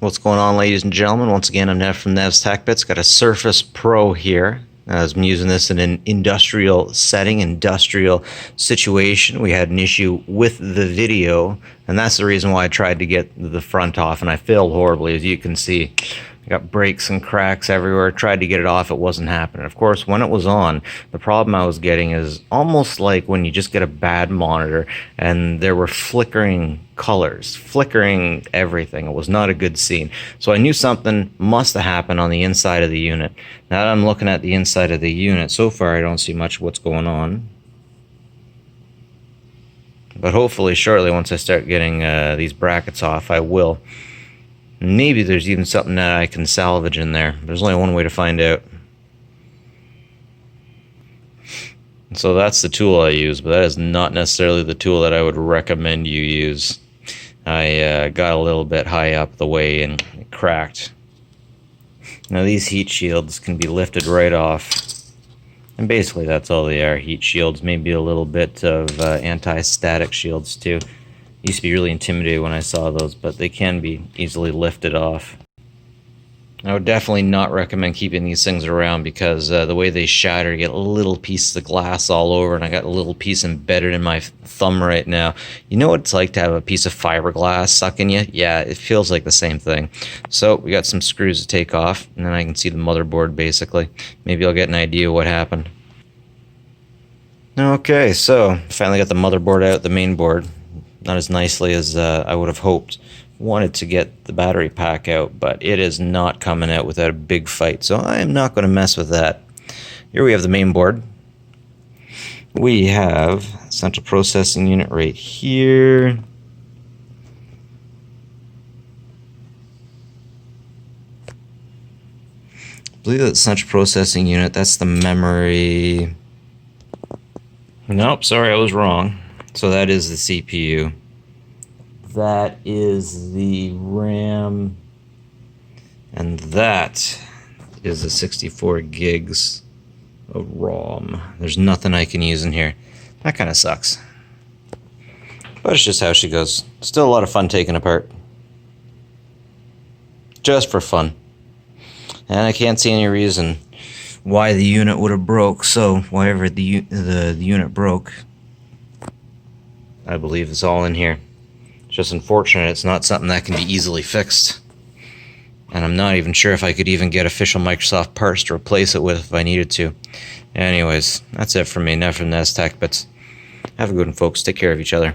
What's going on, ladies and gentlemen? Once again, I'm Nev from Nev's Tech Bits. Got a Surface Pro here. I've been using this in an industrial setting, industrial situation. We had an issue with the video, and that's the reason why I tried to get the front off, and I failed horribly, as you can see. I got breaks and cracks everywhere. Tried to get it off, it wasn't happening. Of course, when it was on, the problem I was getting is almost like when you just get a bad monitor and there were flickering colors, flickering everything. It was not a good scene. So I knew something must have happened on the inside of the unit. Now that I'm looking at the inside of the unit, so far I don't see much of what's going on. But hopefully shortly, once I start getting these brackets off, I will. Maybe there's even something that I can salvage in there. There's only one way to find out. So that's the tool I use, but that is not necessarily the tool that I would recommend you use. I got a little bit high up the way and it cracked. Now these heat shields can be lifted right off. And basically that's all they are, heat shields, maybe a little bit of anti-static shields too. Used to be really intimidated when I saw those, but they can be easily lifted off. I would definitely not recommend keeping these things around because the way they shatter, you get little pieces of glass all over, and I got a little piece embedded in my thumb right now. You know what it's like to have a piece of fiberglass sucking you? Yeah, it feels like the same thing. So we got some screws to take off, and then I can see the motherboard basically. Maybe I'll get an idea what happened. Okay, so finally got the motherboard out, the main board. Not as nicely as I would have hoped. Wanted to get the battery pack out, but it is not coming out without a big fight, so I am not going to mess with that. Here we have the main board. We have central processing unit right here. I believe that's central processing unit. That's the memory. Nope, sorry, I was wrong. So that is the CPU. That is the RAM. And that is the 64 gigs of ROM. There's nothing I can use in here. That kind of sucks. But it's just how she goes. Still a lot of fun taking apart. Just for fun. And I can't see any reason why the unit would have broke. So, whatever the unit broke, I believe it's all in here. It's just unfortunate it's not something that can be easily fixed. And I'm not even sure if I could even get official Microsoft parts to replace it with if I needed to. Anyways, that's it for me. Nev from Nev's Tech Bits. Have a good one, folks. Take care of each other.